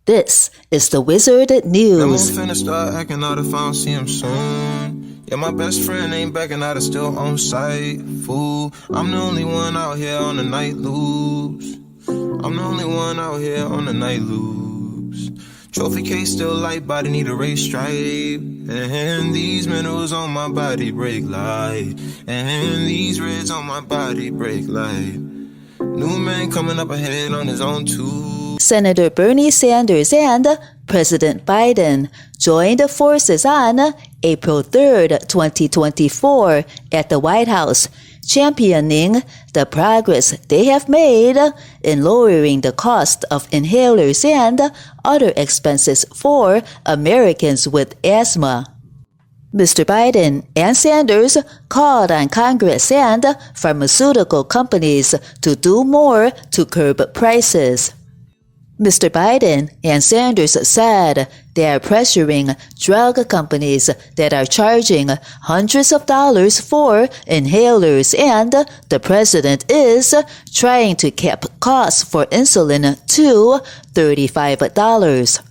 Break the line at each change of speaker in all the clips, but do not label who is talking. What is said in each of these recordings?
This is the WZRD News.
I'm finna start acting out if I don't see him soon. Yeah, my best friend ain't backing out, it's still on site. Fool, I'm the only one out here on the night loose. I'm the only one out here on the night loose. Trophy case still light, body need a race stripe. And these minerals on my body break light. And these reds on my body break light. New man coming up ahead on his own too.
Senator Bernie Sanders and President Biden joined forces on April 3rd, 2024 at the White House, championing the progress they have made in lowering the cost of inhalers and other expenses for Americans with asthma. Mr. Biden and Sanders called on Congress and pharmaceutical companies to do more to curb prices. Mr. Biden and Sanders said they are pressuring drug companies that are charging hundreds of dollars for inhalers, and the president is trying to cap costs for insulin to $35.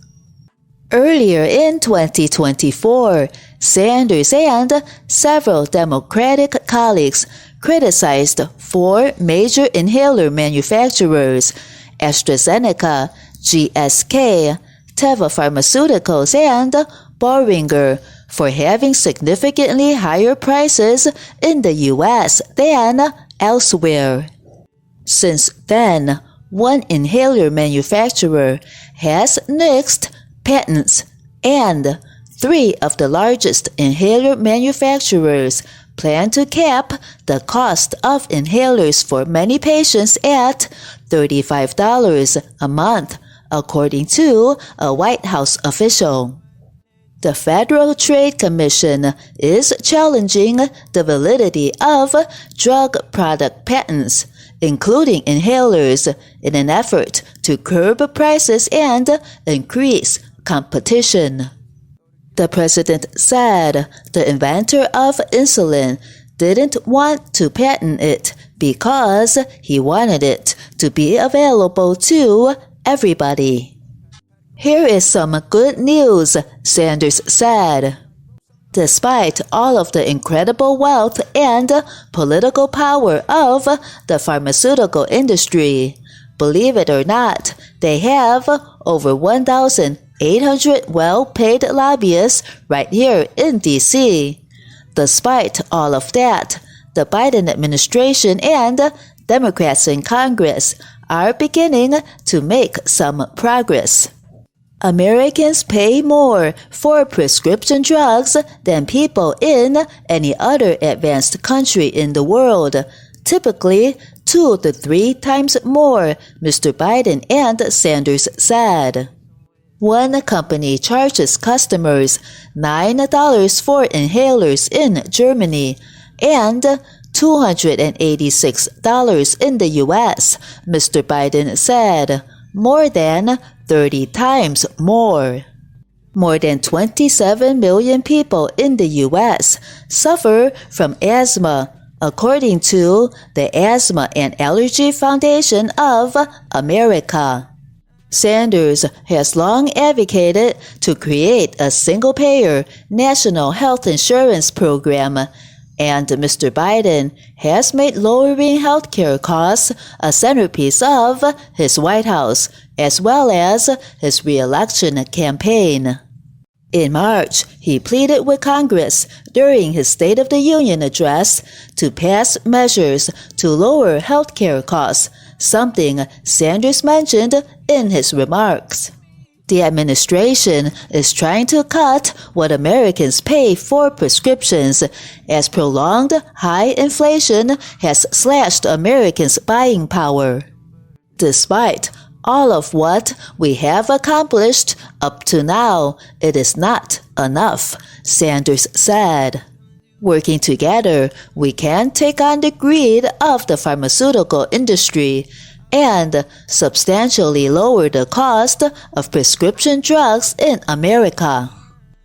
Earlier in 2024, Sanders and several Democratic colleagues criticized four major inhaler manufacturers, AstraZeneca, GSK, Teva Pharmaceuticals and Boehringer, for having significantly higher prices in the U.S. than elsewhere. Since then, one inhaler manufacturer has nixed patents, and three of the largest inhaler manufacturers plan to cap the cost of inhalers for many patients at $35 a month, according to a White House official. The Federal Trade Commission is challenging the validity of drug product patents, including inhalers, in an effort to curb prices and increase competition. The president said the inventor of insulin didn't want to patent it because he wanted it to be available to everybody. Here is some good news, Sanders said. Despite all of the incredible wealth and political power of the pharmaceutical industry, believe it or not, they have over 1,800 well-paid lobbyists right here in D.C. Despite all of that, the Biden administration and Democrats in Congress are beginning to make some progress. Americans pay more for prescription drugs than people in any other advanced country in the world, typically 2 to 3 times more, Mr. Biden and Sanders said. One company charges customers $9 for inhalers in Germany and $286 in the U.S., Mr. Biden said, more than 30 times more. More than 27 million people in the U.S. suffer from asthma, according to the Asthma and Allergy Foundation of America. Sanders has long advocated to create a single-payer national health insurance program, and Mr. Biden has made lowering healthcare costs a centerpiece of his White House, as well as his re-election campaign. In March, he pleaded with Congress during his State of the Union address to pass measures to lower healthcare costs, something Sanders mentioned in his remarks. The administration is trying to cut what Americans pay for prescriptions, as prolonged high inflation has slashed Americans' buying power. Despite all of what we have accomplished up to now, it is not enough, Sanders said. Working together, we can take on the greed of the pharmaceutical industry and substantially lower the cost of prescription drugs in America.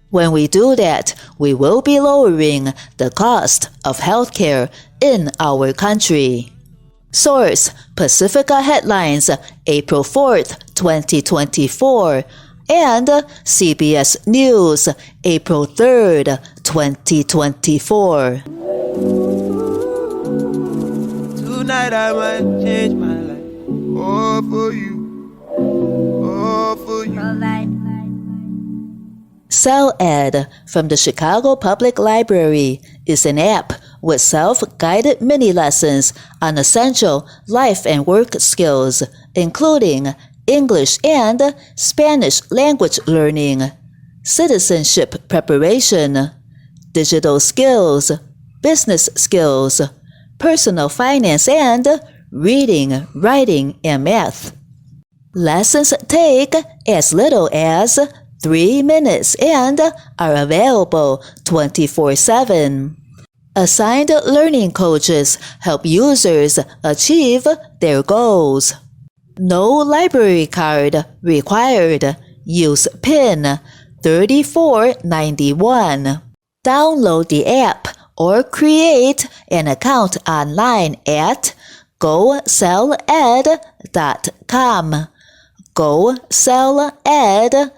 When we do that, we will be lowering the cost of healthcare in our country. Source: Pacifica Headlines, April 4th, 2024, and CBS News, April 3rd, 2024.
Tonight I might change my life. All for you. All for you.
Cell Ed from the Chicago Public Library is an app with self-guided mini-lessons on essential life and work skills, including English and Spanish language learning, citizenship preparation, digital skills, business skills, personal finance, and reading, writing, and math. Lessons take as little as 3 minutes and are available 24/7. Assigned learning coaches help users achieve their goals. No library card required. Use PIN 3491. Download the app or create an account online at GoCellEd.com. GoCellEd.com.